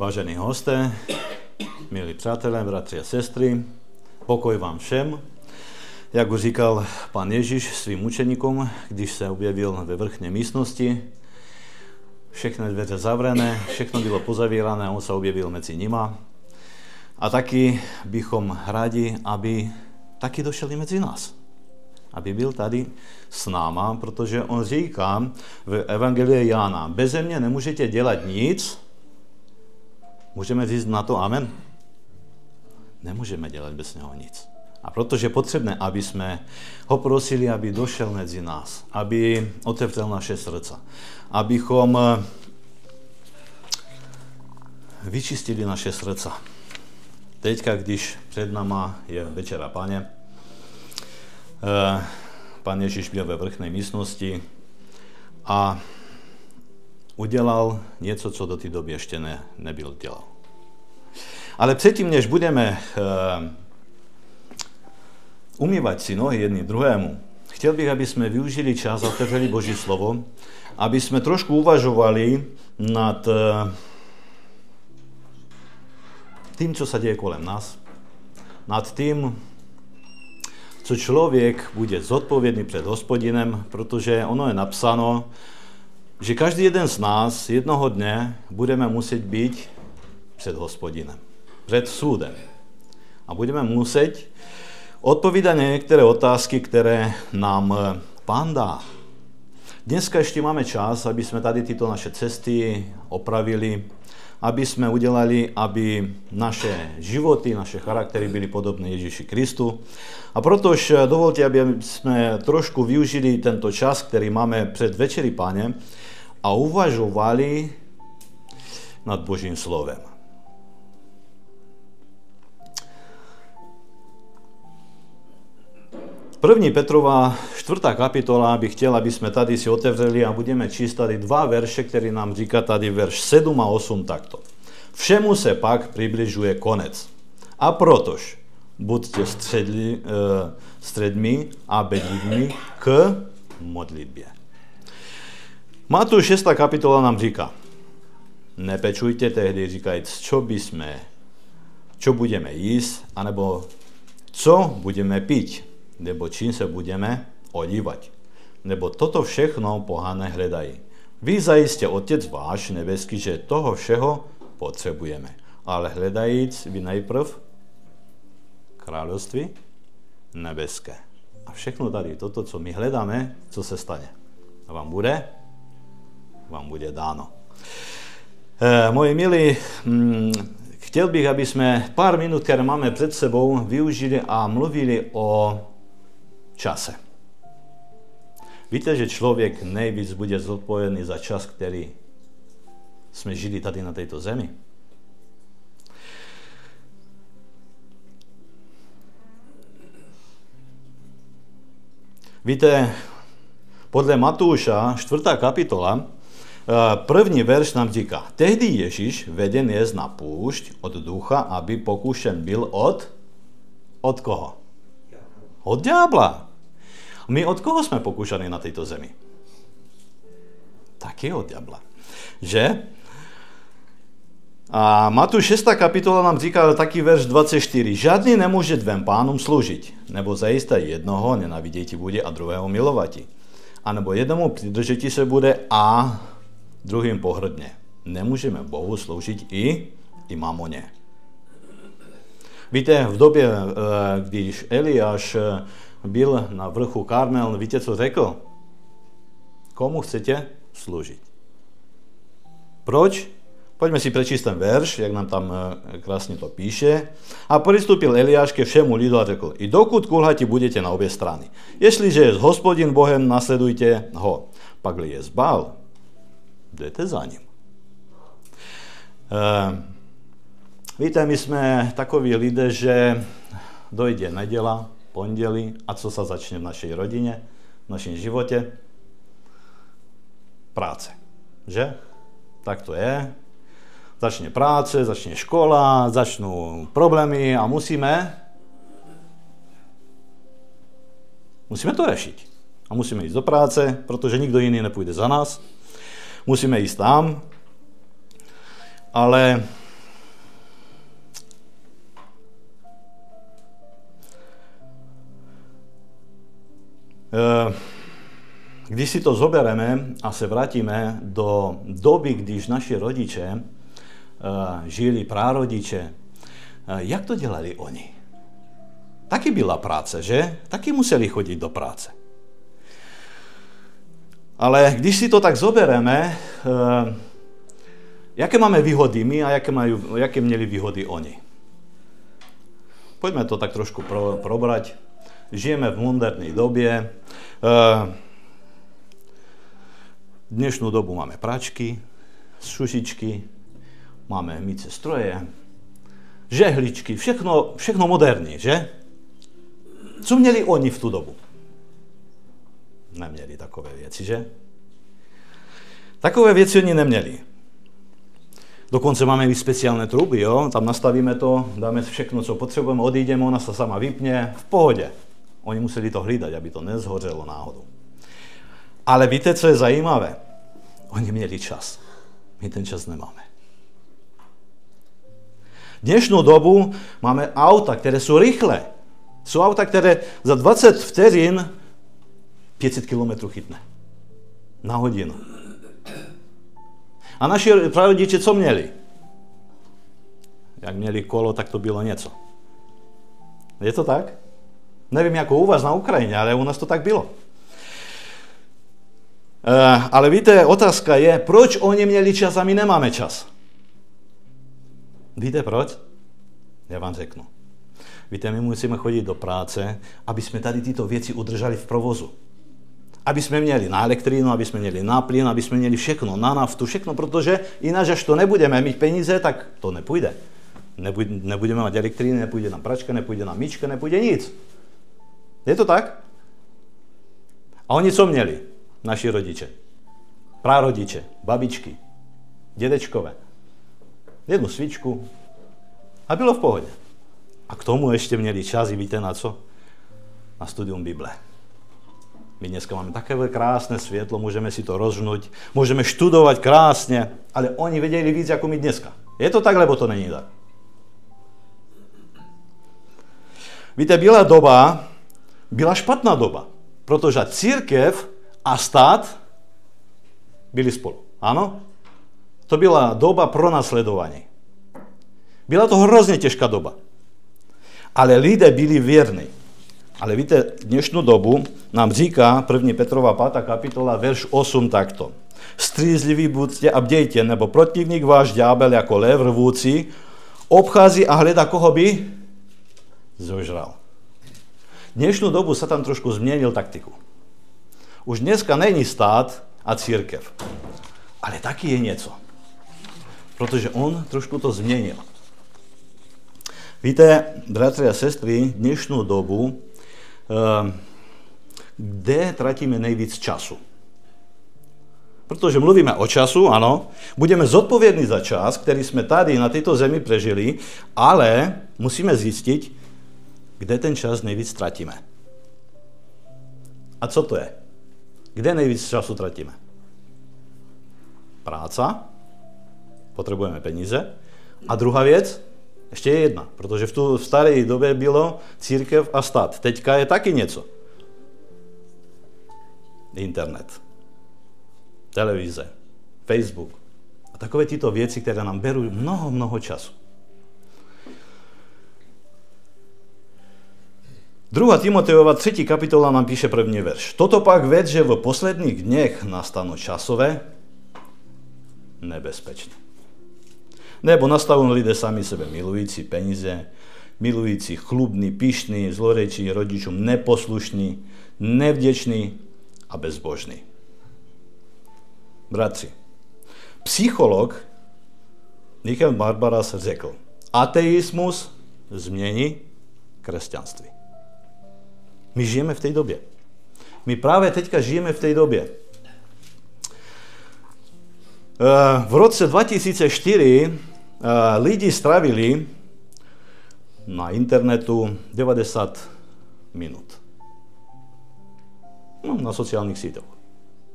Vážení hosté, milí přátelé, bratři a sestry, pokoj vám všem. Jak už říkal Pán Ježíš svým učeníkům, když se objevil ve vrchní místnosti, všechny dveře zavřené, všechno bylo pozavírané, on se objevil mezi nima. A taky bychom rádi, aby taky došel i mezi nás. Aby byl tady s náma, protože on říká v Evangeliu Jána, beze mě nemůžete dělat nic. Můžeme říct na to amen? Nemůžeme dělat bez něho nic. A protože je potřebné, aby jsme ho prosili, aby došel mezi nás, aby otevřel naše srdce, abychom vyčistili naše srdce. Teďka, když před náma je Večera Páně, Pán Ježíš byl ve vrchní místnosti a udělal něco, co do té doby ještě nebyl dělal. Ale předtím, než budeme umývat si nohy jedni druhému, chtěl bych, aby jsme využili čas a otevřeli Boží slovo, aby jsme trošku uvažovali nad tím, co se děje kolem nás, nad tím, co člověk bude zodpovědný před Hospodinem, protože ono je napsáno, že každý jeden z nás jednoho dne budeme muset být před Hospodinem, před soudem. A budeme muset odpovídat na některé otázky, které nám Pán dá. Dneska ještě máme čas, aby jsme tady tyto naše cesty opravili, aby jsme udělali, aby naše životy, naše charaktery byly podobné Ježíši Kristu. A protož dovolte, aby jsme trošku využili tento čas, který máme před Večerí Páně, a uvažovali nad Božím slovem. První Petrova 4. kapitola bych chtěl, aby jsme tady si otevřeli a budeme číst tady dva verše, které nám říká tady verš 7 a 8 takto. Všemu se pak přibližuje konec. A protož buďte středmi a bedlivými k modlitbě. Matúš 6. kapitola nám říká, nepečujte tehdy říkajíc, čo budeme jíst, anebo co budeme pít, nebo čím se budeme odívat. Nebo toto všechno pohané hledají. Vy zajistě Otec váš nebeský, že toho všeho potřebujeme. Ale hledajíc vy nejprv království nebeské. A všechno tady, toto, co my hledáme, co se stane. A vám bude dáno. Moji milí, chtěl bych, aby jsme pár minut, které máme před sebou, využili a mluvili o čase. Víte, že člověk nejvíc bude zodpovědný za čas, který jsme žili tady na této zemi? Víte, podle Matúša 4. kapitola, první verš nám říká, tehdy Ježíš veden jest na púšť od ducha, aby pokušen byl od koho? Od ďábla. My od koho jsme pokušeni na této zemi? Taky od ďábla. Že? A Matúš 6. kapitola nám říká taký verš 24. Žádný nemůže dvém pánům sloužit, nebo zajisté jednoho nenáviděti bude a druhého milovati. A nebo jednomu přidržeti se bude a druhým pohrdně. Nemůžeme Bohu sloužit i mamoně. Víte, v době, když Eliáš byl na vrchu Karmel, víte, co řekl? Komu chcete sloužit? Proč? Pojďme si přečíst ten verš, jak nám tam krásně to píše. A přistupil Eliáš ke všemu lidu a řekl, i dokud kulhati budete na obě strany. Jestliže je Hospodin Bohem, nasledujte ho. Pakli je Bál, jdete za ním. Víte, my jsme takoví lidé, že dojde neděla, pondělí a co se začne v naší rodině, v našem životě? Práce. Že? Tak to je. Začne práce, začne škola, začnou problémy a musíme to řešit. A musíme jít do práce, protože nikdo jiný nepůjde za nás. Musíme jít tam. Ale Když si to zobereme a se vrátíme do doby, když naši rodiče žili, prarodiče, jak to dělali oni? Taky byla práce, že? Taky museli chodit do práce. Ale když si to tak zobereme, jaké máme výhody my a jaké měli výhody oni? Pojďme to tak trošku probrať. Žijeme v moderní době. V dnešní dobu máme pračky, sušičky, máme myce stroje, žehličky, všechno moderní, že? Co měli oni v tu dobu? Neměli takové věci, že? Takové věci oni neměli. Dokonce máme i speciální truby, jo? Tam nastavíme to, dáme všechno, co potřebujeme, odjídeme, ona se sama vypne, v pohodě. Oni museli to hlídat, aby to nezhořelo náhodou. Ale víte, co je zajímavé? Oni měli čas. My ten čas nemáme. V dnešní dobu máme auta, které jsou rychlé. Jsou auta, které za 20 vteřin 500 km chytne. Na hodinu. A naši prarodiče co měli? Jak měli kolo, tak to bylo něco. Je to tak? Nevím, jako u vás na Ukrajině, ale u nás to tak bylo. Ale víte, otázka je, proč oni měli čas a my nemáme čas? Víte proč? Já vám řeknu. Víte, my musíme chodit do práce, aby jsme tady tyto věci udrželi v provozu. Aby jsme měli na elektrínu, aby jsme měli na plyn, aby jsme měli všechno, na naftu, všechno, protože jinak, až to nebudeme mít peníze, tak to nepůjde. Nebudeme mít elektrínu, nepůjde na pračka, nepůjde na myčka, nepůjde nic. Je to tak? A oni co měli? Naši rodiče. Prarodiče, babičky, dědečkové. Jednu svíčku a bylo v pohodě. A k tomu ještě měli čas, i víte na co? Na studium Bible. My dneska máme takové krásné světlo, můžeme si to rozhnout, můžeme študovat krásně, ale oni věděli víc jako my dneska. Je to tak, nebo to není tak? Víte, byla špatná doba, protože církev a stát byli spolu. Ano? To byla doba pronásledování. Byla to hrozně těžká doba. Ale lidé byli věrní. Ale víte, dnešní dobu nám říká 1. Petrova 5. kapitola, verš 8 takto. Střízliví buďte a bdějte, nebo protivník váš ďábel jako lev rvoucí obchází a hledá, koho by zožral. Dnešní dobu se tam trošku změnil taktiku. Už dneska není stát a církev. Ale taky je něco. Protože on trošku to změnil. Víte, bratři a sestry, dnešní dobu, kde tratíme nejvíc času? Protože mluvíme o času, ano, budeme zodpovědní za čas, který jsme tady na této zemi prežili, ale musíme zjistit, kde ten čas nejvíc tratíme. A co to je? Kde nejvíc času tratíme? Práca, potřebujeme peníze. A druhá věc, ještě je jedna, protože v staré době bylo církev a stát. Teďka je taky něco. Internet, televize, Facebook a takové tyto věci, které nám berou mnoho času. 2. Timotejova 3. kapitola nám píše první verš. Toto pak věc, že v posledních dněch nastanou časové nebezpečné. Nebo nastavují lidé sami sebe milující peníze, milující chlubný, pyšný, zlorečí, rodičům neposlušný, nevděčný a bezbožný. Bratři, psycholog Michal Barbaras řekl, ateismus změní křesťanství. My žijeme v té době. My právě teďka žijeme v té době. V roce 2004 lidi strávili na internetu 90 minut. No, na sociálních sítích.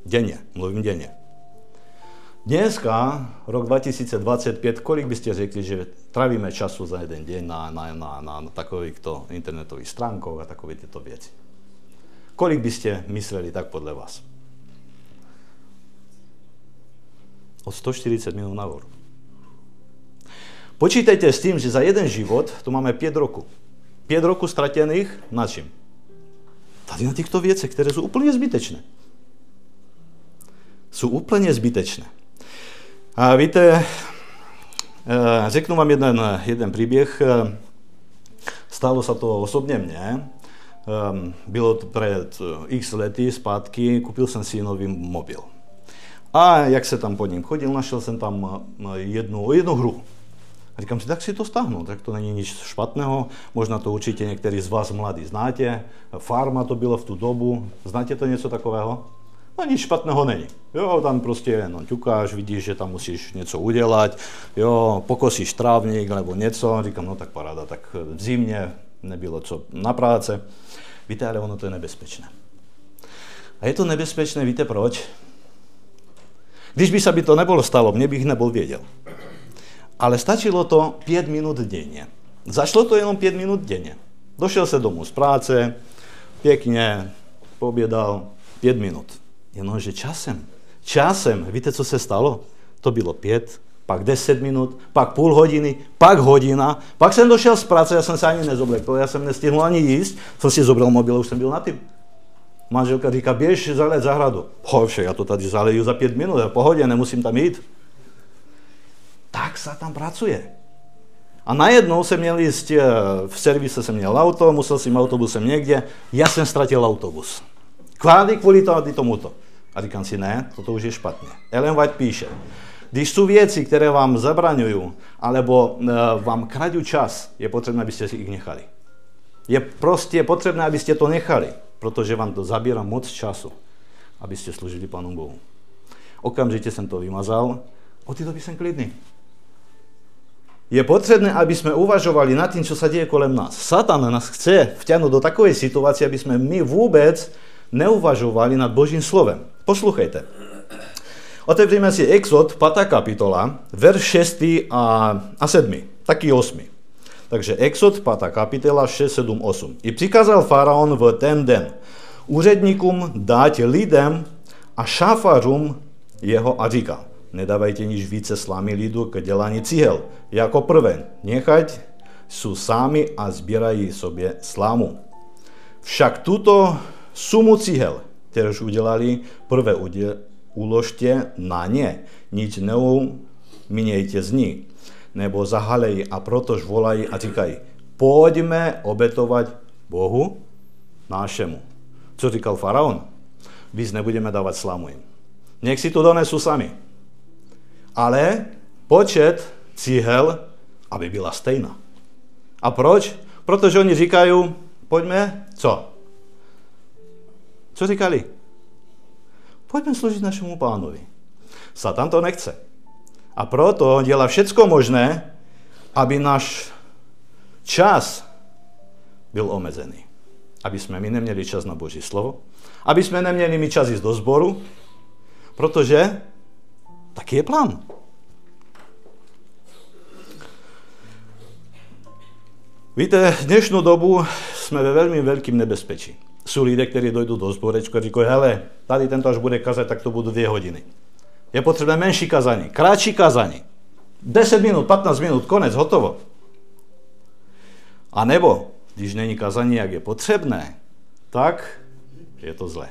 Denně, mluvím denně. Dneska, rok 2025, kolik byste řekli, že trávíme času za jeden den na takovýchto internetových stránkách a takové tyto věci? Kolik by ste mysleli tak podľa vás? Od 140 minút nahoru. Počítajte s tým, že za jeden život tu máme 5 rokov. 5 rokov stratených na čím? Tady na týchto věcech, které sú úplne zbytečné. Sú úplne zbytečné. A víte, řeknu vám jeden príbeh. Stalo sa to osobne mne. Bylo to pred x lety zpátky, kúpil som si nový mobil. A jak se tam pod ním chodil, našel jsem tam jednu hru. A říkám si, tak si to stáhnu, tak to není nič špatného, možná to určitě některý z vás mladí znáte, Farma to bylo v tu dobu, znáte to něco takového? No nič špatného není. Jo, tam prostě jenom ťukáš, vidíš, že tam musíš něco udělat, jo, pokosíš trávník nebo něco, říkám, no tak paráda, tak v zimě nebylo co na práce. Víte, ale ono to je nebezpečné. A je to nebezpečné, víte proč? Když by sa by to nebolo stalo, mne bych nebol věděl. Ale stačilo to 5 minut denně. Zašlo to jenom 5 minut denně. Došel se domů z práce, pěkně poobědal 5 minut. Jenomže časem, víte, co se stalo? To bylo 5, pak 10 minut, pak půl hodiny, pak hodina, pak jsem došel z práce, já jsem se ani nezoblekl, já jsem nestihnul ani jíst, jsem si zobral mobil a už jsem byl na tým. Manželka říká, běž zalejt zahradu. Však já to tady zaleju za 5 minut, v pohodě, nemusím tam jít. Tak se tam pracuje. A najednou jsem měl jít, v servise jsem měl auto, musel jsem autobusem někde, já jsem ztratil autobus. Kvůli tomuto. A říkám si, ne, toto už je špatně. Ellen White píše, když jsou věci, které vám zabraňují, alebo vám kradou čas, je potřebné, abyste si ich nechali. Je prostě potřebné, abyste to nechali, protože vám to zabírá moc času, abyste služili Pánu Bohu. Okamžitě jsem to vymazal, od té doby jsem klidný. Je potřebné, aby jsme uvažovali nad tím, co se děje kolem nás. Satan nás chce vťahnout do takové situace, aby jsme my vůbec neuvažovali nad Božím slovem. Poslouchejte. Otevřeme si Exod, 5. kapitola, verš 6 a 7, taky 8. Takže Exod, 5. kapitola, 6, 7, 8. I přikázal faraon v ten den úředníkům dát lidem a šafařům jeho a říkal, nedávajte nič více slámy lidu k dělání cihel. Jako prvé, nechať jsou sami a sbírají sobě slámu. Však tuto sumu cihel, kteréž udělali, prvé uložte na ně, nic neuminějte z ní, nebo zahalejí a protož volají a říkají, pojďme obetovat Bohu našemu. Co říkal faraon? Víc nebudeme dávat slámu jim. Nech si to donesu sami. Ale počet cihel, aby byla stejná. A proč? Protože oni říkají, pojďme, co? Co říkali? Pojďme sloužit našemu Pánovi. Satan to nechce. A proto dělá všecko možné, aby náš čas byl omezený. Aby jsme my neměli čas na Boží slovo, aby jsme neměli mi čas jít do sboru, protože taký je plán. Víte, v dnešní dobu jsme ve velmi velkým nebezpečí. Jsou lidé, kteří dojdou do zborečku a říkají, hele, tady tento až bude kazat, tak to budou 2 hodiny. Je potřebné menší kazání, kratší kazání. 10 minut, 15 minut, konec, hotovo. A nebo, když není kazání, jak je potřebné, tak je to zlé.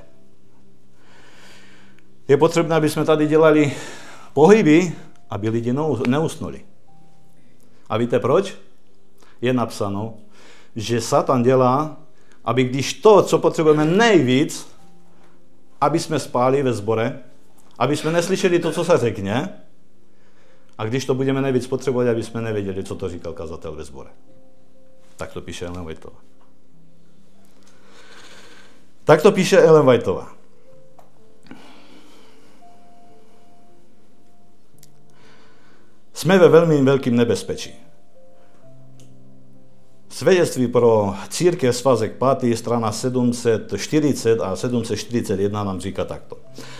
Je potřebné, aby jsme tady dělali pohyby, aby lidi neusnuli. A víte proč? Je napsáno, že Satan dělá, aby když to, co potřebujeme nejvíc, aby jsme spali ve sbore, aby jsme neslyšeli to, co se řekne, a když to budeme nejvíc potřebovat, aby jsme nevěděli, co to říkal kazatel ve sbore. Tak to píše Ellen Whiteová. Tak to píše Ellen Whiteová. Jsme ve velmi velkým nebezpečí. Svědectví pro církev svazek 5. strana 740 a 741 nám říká takto.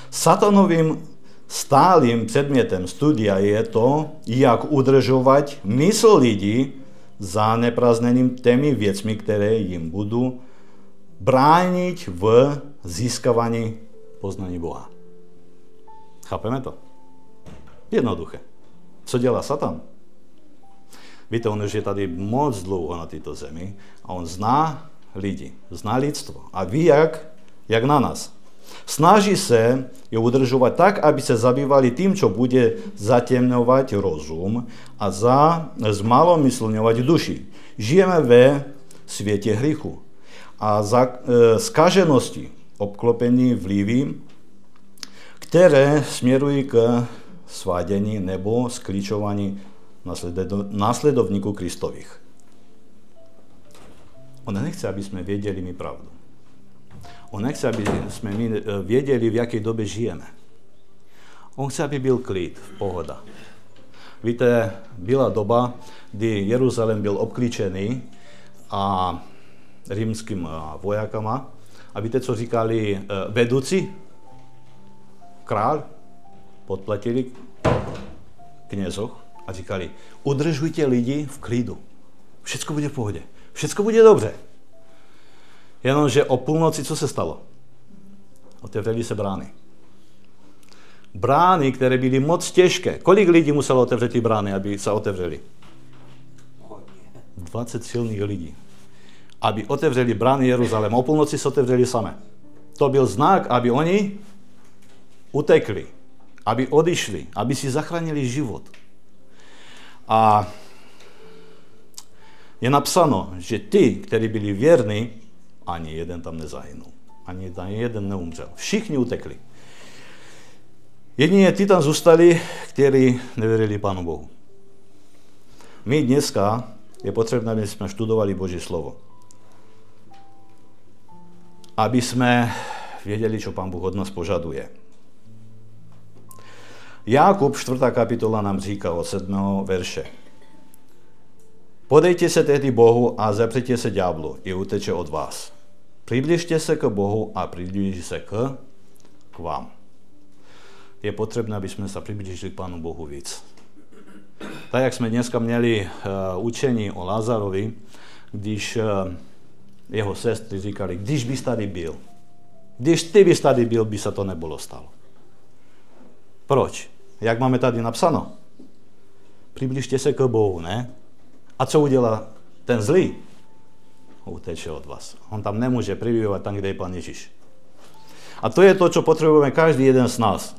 Satanovým stálým předmětem studia je to, jak udržovat mysl lidí zaneprázdněným těmi věcmi, které jim budou brániť v získavaní poznaní Boha. Chápeme to? Jednoduché. Co dělá Satan? Víte, on už je tady moc dlouho na této zemi a on zná lidi, zná lidstvo a ví, jak na nás. Snaží se je udržovat tak, aby se zabývali tím, co bude zatemňovat rozum a zmalomyslňovat duši. Žijeme ve světě hříchu a zkaženosti, obklopení vlivy, které směrují k svádění nebo skličování následovníků Kristových. On nechce, aby jsme věděli mi pravdu. On nechce, aby jsme věděli, v jaké době žijeme. On chce, aby byl klid, pohoda. Víte, byla doba, kdy Jeruzalém byl obklíčený a římským vojákama. A víte, co říkali vedoucí? Král podplatili knězoch a říkali, udržujte lidi v klidu. Všecko bude v pohodě. Všecko bude dobře. Jenomže o půlnoci co se stalo? Otevřeli se brány. Brány, které byly moc těžké. Kolik lidí muselo otevřít ty brány, aby se otevřeli? 20 silných lidí. Aby otevřeli brány Jeruzaléma. O půlnoci se otevřeli samé. To byl znak, aby oni utekli, aby odišli, aby si zachránili život. A je napsáno, že ti, kteří byli věrní, ani jeden tam nezahynul. Ani jeden neumřel. Všichni utekli. Jedině ti tam zůstali, kteří nevěřili Pánu Bohu. My dneska je potřebné, aby jsme študovali Boží slovo. Aby jsme věděli, co Pán Bůh od nás požaduje. Jakub, 4. kapitola, nám říká od 7. verše. Podejte se tehdy Bohu a zapřete se ďáblu, i uteče od vás. Přibližte se k Bohu a přiblíží se k vám. Je potřebné, aby jsme se přiblížili k Pánu Bohu víc. Tak, jak jsme dneska měli učení o Lázarovi, když jeho sestry říkali, když bys tady byl, když ty bys tady byl, by se to nebylo stalo. Proč? Jak máme tady napsáno? Přibližte se k Bohu, ne? A co udělá ten zlý? Uteče od vás. On tam nemůže přibývat tam, kde je Pán Ježíš. A to je to, co potřebujeme každý jeden z nás.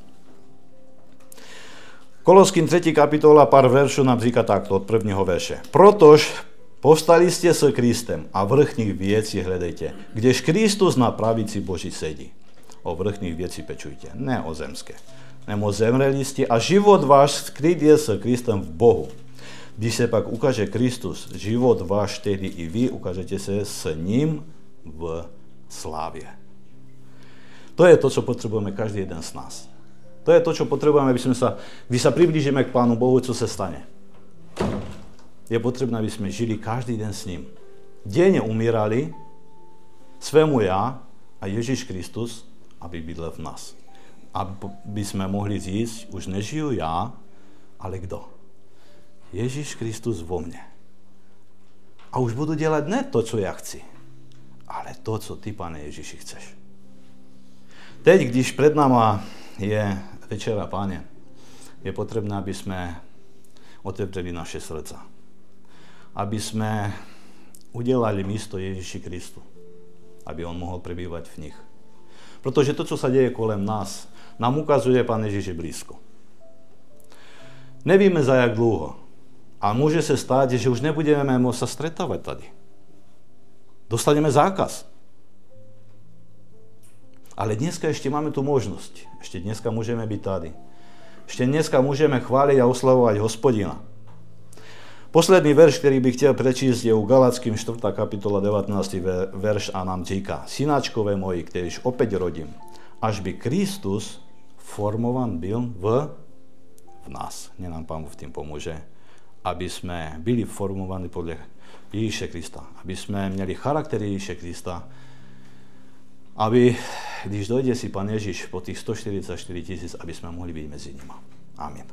Koloským 3. kapitola, pár veršů nám říká takto od 1. verše. Protož povstali jste s Kristem a vrchních věcí hledejte, kdež Kristus na pravici Boží sedí. O vrchních věcí pečujte, ne o zemské. Nemo zemřeli jste a život váš skryt je s Kristem v Bohu. Když se pak ukáže Kristus, život váš, tedy i vy ukážete se s ním v slávě. To je to, co potřebujeme každý jeden z nás. To je to, co potřebujeme, když se přiblížíme k Pánu Bohu, co se stane. Je potřebné, aby jsme žili každý den s ním. Denně umírali svému já a Ježíš Kristus, aby bydlel v nás. Aby jsme mohli říct, už nežiju já, ale kdo? Ježíš Kristus vo mně. A už budu dělat ne to, co já chci, ale to, co ty, Pane Ježíši, chceš. Teď, když před náma je večera Páně, je potřebné, aby jsme otevřeli naše srdce. Aby jsme udělali místo Ježíši Kristu, aby on mohl přebývat v nich. Protože to, co se děje kolem nás, nám ukazuje, Pán Ježíš je blízko. Nevíme, za jak dlouho. A může se stát, že už nebudeme moct se stretávat tady. Dostaneme zákaz. Ale dneska ještě máme tu možnost. Ještě dneska můžeme být tady. Ještě dneska můžeme chválit a oslavovat Hospodina. Poslední verš, který bych chtěl přečíst, je u Galackým 4. kapitola 19. verš a nám říká: Synáčkové moji, kterýž opět rodím, až by Kristus formovan byl v nás. Mně nám Pán v tím pomůže, aby jsme byli formováni podle Ježíše Krista, aby jsme měli charakter Ježíše Krista, aby, když dojde si Pán Ježíš po těch 144 000, aby jsme mohli být mezi nimi. Amen.